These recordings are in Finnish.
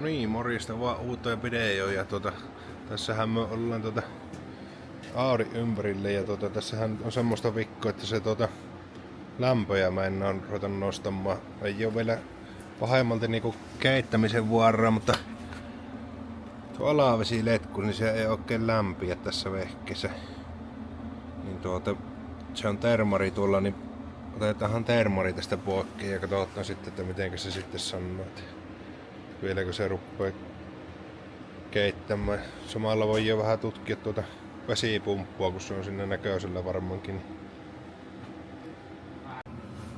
Niin, morjesta vaan uuteen videoon ja tässähän me ollaan Audi ympärille ja tässähän on semmoista vikkoa, että se lämpöjä mä en oo ruveta nostamaan. Ei oo vielä pahemmalti niinku keittämisen vuoroa, mutta tuo alavesiletku, niin se ei oikein lämpiä tässä vehkeessä. Niin se on termari tuolla, niin otetaanhan termari tästä poikki ja katsotaan sitten, että miten se sitten sanoo. Vieläkö se ruppee keittämään. Samalla voi jo vähän tutkia vesipumppua, kun se on sinne näköisellä varmaankin.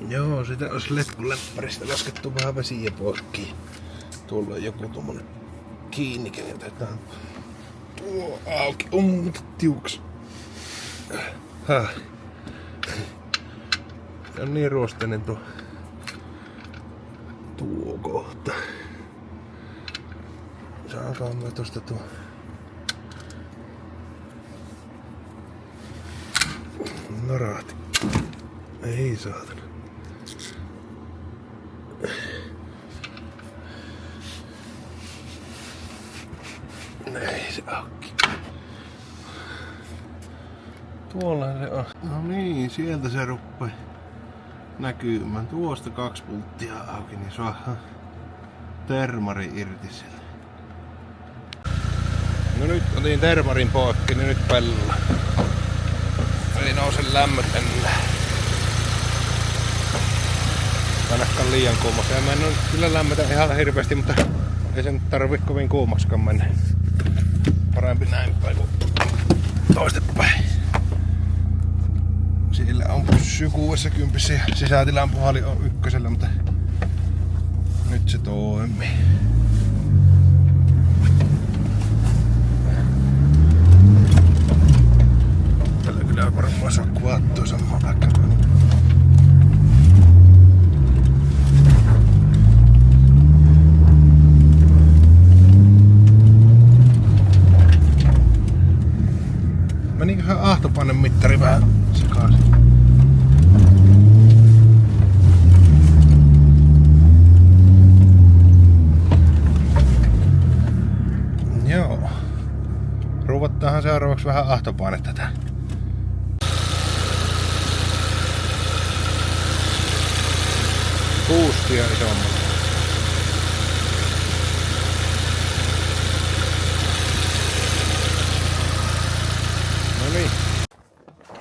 Joo, sitä olisi letkun läppäristä laskettu vähän vesiä poikki. Tuolla on joku tommonen kiinnike, ja otetaan tuo auki. Mutta tiuks. Se on niin ruosteinen tuo kohta. Saankohan mä tosta tuo. Narahti. Ei saatana. Ei se auki. Tuolla se on. No niin, sieltä se ruppee näkymään. Tuosta 2 pulttia auki, niin saadaan termari irti sieltä. No nyt otin termarin poikki, niin nyt pelaa. Ei nouse lämmöt enää. Ainakaan liian kuumassa. Mä en ole kyllä lämmetä ihan hirveästi, mutta ei se nyt tarvi kovin kuumaksikaan mennä. Parempi näin päin kuin toistepäin. Sillä on pyssy 60 ja sisätilan puhali on 1, mutta nyt se toimii. Tällä kyllä varmaan saa kuvattua samaan aikaan. Meniköhän ahtopainnemittari vähän sekaisin? Joo. Ruuvattaanhan seuraavaksi vähän ahtopaine tätä. Boostia isommalle.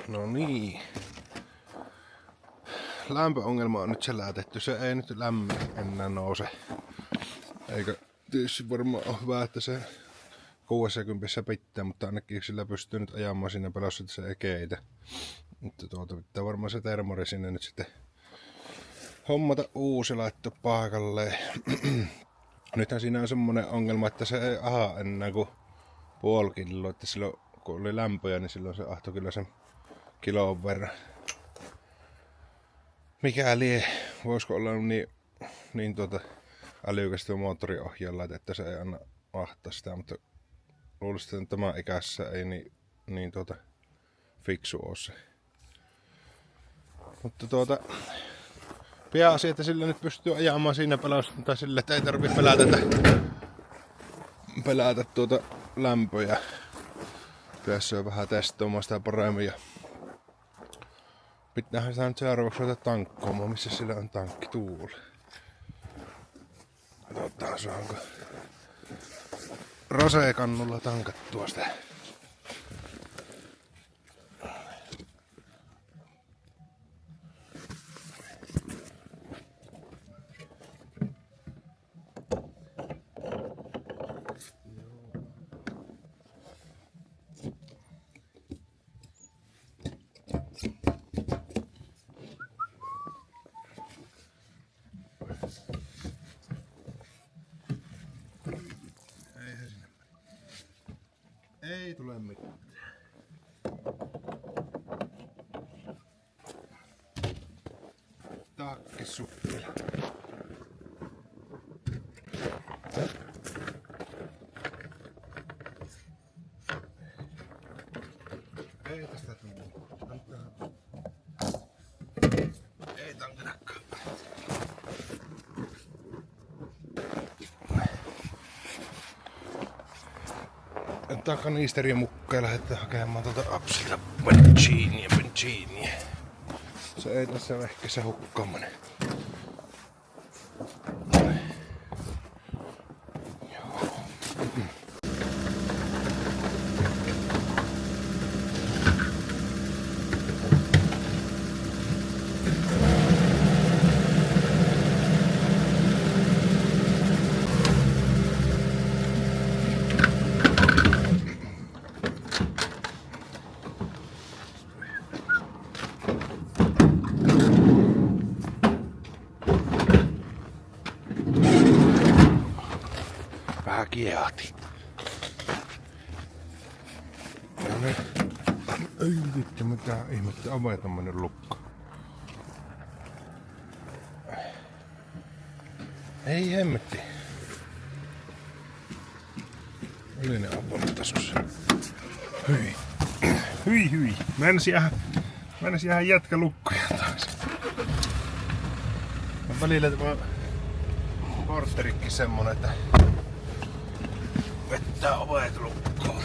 No niin. Lämpöongelma on nyt selätetty. Se ei nyt lämmin enää nouse. Eikä tietysti varmaan ole hyvä, että se 60 pitää, mutta ainakin sillä pystyy nyt ajamaan siinä pelossa, että se ei keitä. Mutta pitää varmaan se termori sinne nyt sitten hommata uusi laittaa paikalleen. Nythän siinä on semmonen ongelma, että se ei aha enää kuin puoli kiloa, että silloin kun oli lämpöjä, niin silloin se ahtoi kyllä sen kilon verran. Mikäli voisiko olla niin älykäs tuo moottoriohjalla, että se ei anna ahtaa sitä, mutta luulisin, että tämä ikässä ei niin fiksu ole se. Mutta pääasia, että sillä nyt pystyy ajamaan siinä pelossa, tai sillä, että ei tarvitse pelätä lämpöjä. Pääsee vähän testaamaan sitä paremmin ja pitäähän sitä nyt seuraavaksi ruveta tankkaamaan, missä sillä on tankki tuolla. Katsotaan saanko Rose-kannulla tankattua sitä. Ei tule mitään. Takki sukkila. Ei tästä tuu. Ei tankinakaan. Tää kanisterin mukaan lähdetään hakemaan tuota apsilla bensiiniä. Se ei tässä ehkä se hukkaaminen. Vähän kiehahti. No niin. Ei vittu, mitä ihmettä avaa tämmönen lukko. Ei hemmetti. Oli ne avauttasus. Hyi. Mennäs jäähän jätkä lukkoja taas. Välillä tämä porterikki semmonen, että vettää ovet lukkoon.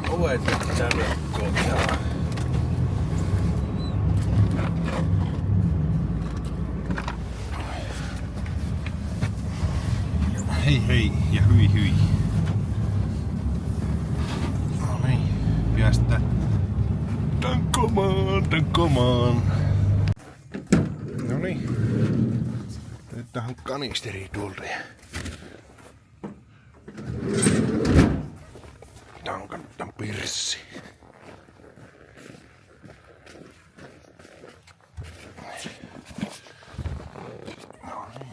Ovet vettää lukkoon ihan. Hei ja hyi. No niin, päästä tankomaan. No niin. Nyt tähän kanisteri tuolta. Tankattan pirssi. No niin.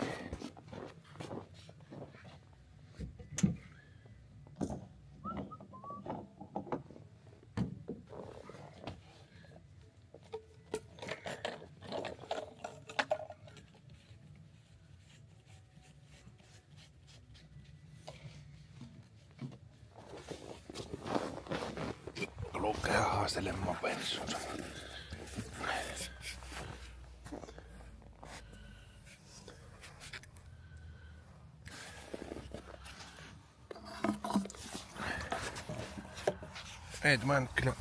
Lukea haastelemaan bensunsa. Ei mä en kyllä.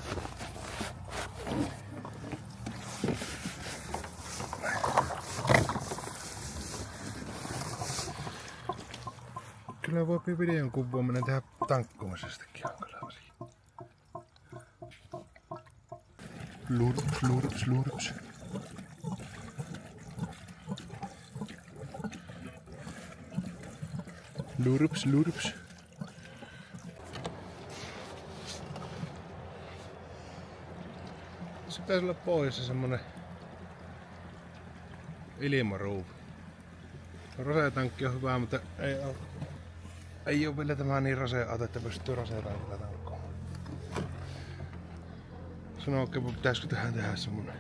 Kyllä voi videon kuvaaminen tehdä tankkumisestakin hankalaa asia. Lurps. Lurps. Se pitäisi olla pohjassa semmonen ilmaruuvi. Rosetankki on hyvä, mutta ei oo vielä tämä niin roseauto, että pystyy rosetankilla tankkoon. Sano oikein, pitäisikö tähän tehdä semmonen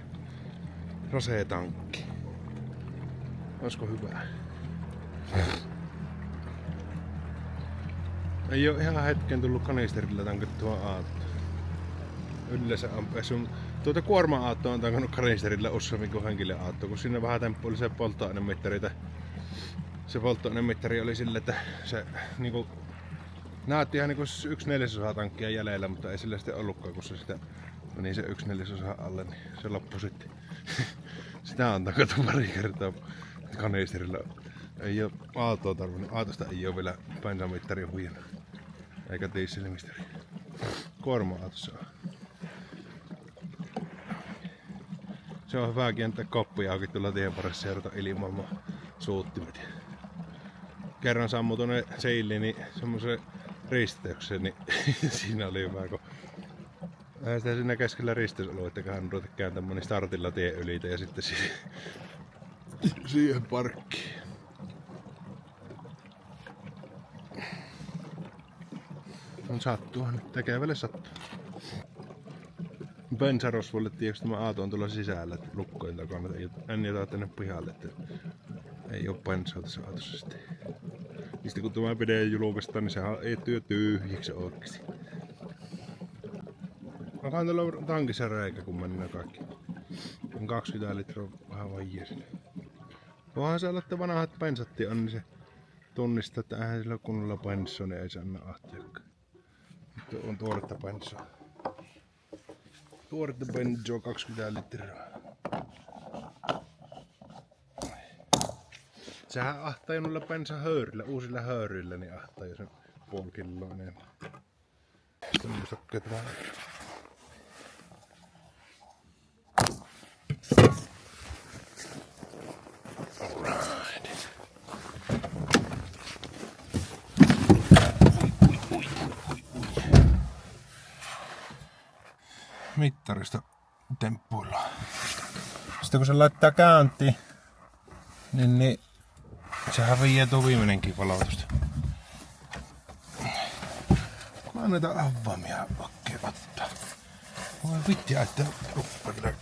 rosetankki. Olisiko hyvä? Ei oo ihan hetken tullut kanisterilla tankattua aattoa. Yleensä on tuota kuorma-aattoa on tankannut kanisterilla useammin kuin henkilöaattoa, kun siinä vähän temppuili se polttoainemittari. Se polttoainemittari oli sille, että se niinku näytti ihan niinku 1/4 tankkia jäljellä, mutta ei sillä sitten ollutkaan, kun se sitä meni se 1/4 alle, niin se loppui sitten. Sitä on tankattu pari kertaa kanisterilla. Ei oo autoa tarvinnut. Autosta ei oo vielä bensamittari huijannut. Eikä dieselmittari. Kuorma-autossa on. Se on hyväkin, että koppuja auki tuolla tien parissa ja ruveta ilmaamaan suuttimet. Kerran sammui tuonne seilliin semmosen risteyksen, niin siinä oli hyvä, kun sitä siinä keskellä risteysalueittakaan ruveta kääntämään niin startilla tien ylitä ja sitten siihen parkkiin. On sattuuhan nyt, tekevälle sattuu. Bensarosvolle tietysti tämä auto on tuolla sisällä lukkojen takana, en jätä tänne pihalle, että ei oo bensaa tässä autossa sitten. Mistä kun tämä video julkaistaan, niin sehän ei työ tyhjiksi oikeesti. Onkohan tuolla tankissa reikä, kun mennään kaikki. On 20 litraa vähän vajia sinne. Voihan se olla, että vanhat bensatti on, niin se tunnistaa, että eihän sillä kunnolla bensoa, niin ei se anna ahtiakaan. Nyt on tuoretta bensoa. Tuoretta bensoa 20 litraa. Sehän ahtaa jo noilla bensahöyryillä, uusilla höyryillä, niin ahtaa jo sen puoli kiloa enemmän. Sitten muista ketään. Mittarista temppuillaan. Sitten kun se laittaa käyntiin, niin sehän vie tuo viimeinenkin palautusta. Mä annan näitä avaimia vaikkei ottaa. Voi vittiä, että ruppaa kyllä.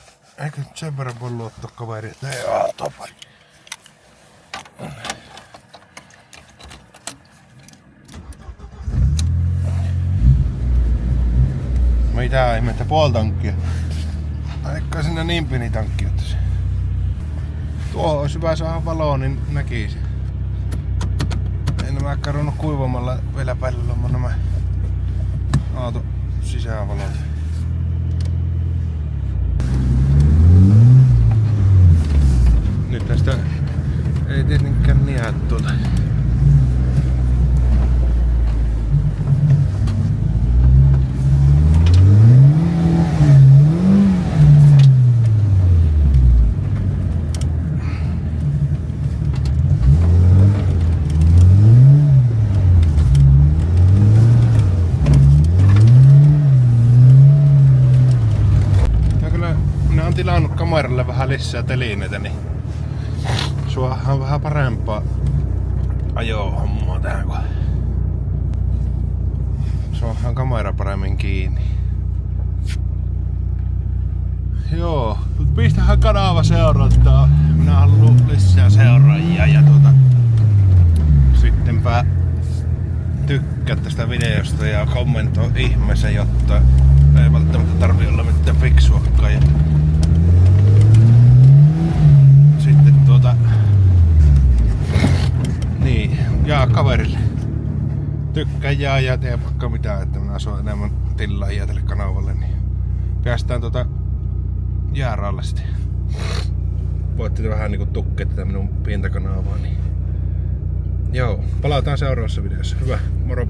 Eikö sen verran voi luottaa kaveri, että ei topa. Mitä ihmettä, puoli tankkia. Eikä sinne niin pieni tankki ottaisi. Tuohon olisi hyvä saada valoa, niin näkisi. En nämä karunut kuivamalla vielä päällä on nämä auto sisävalot. Nyt tästä ei tietenkään niää tuota. Tilannut kameralle vähän lisää telineitä, niin suohan vähän parempaa ajohommaa tähän, kun suohan kamera paremmin kiinni. Joo, pistähän kanava seurantaa. Minä haluan lisää seuraajia ja sittenpä tykkää tästä videosta ja kommentoi ihmeessä, jotta ei välttämättä tarvii olla mitään fiksuakaan. Ja sitten niin, jaa kaverille. Tykkää ja tee vaikka mitään, että minä saan enemmän tilaajia tälle kanavalle, niin päästään jääralle sitten. Voitte vähän niinku tukea tätä minun pientä kanavaa, niin joo, palataan seuraavassa videossa. Hyvä, moro!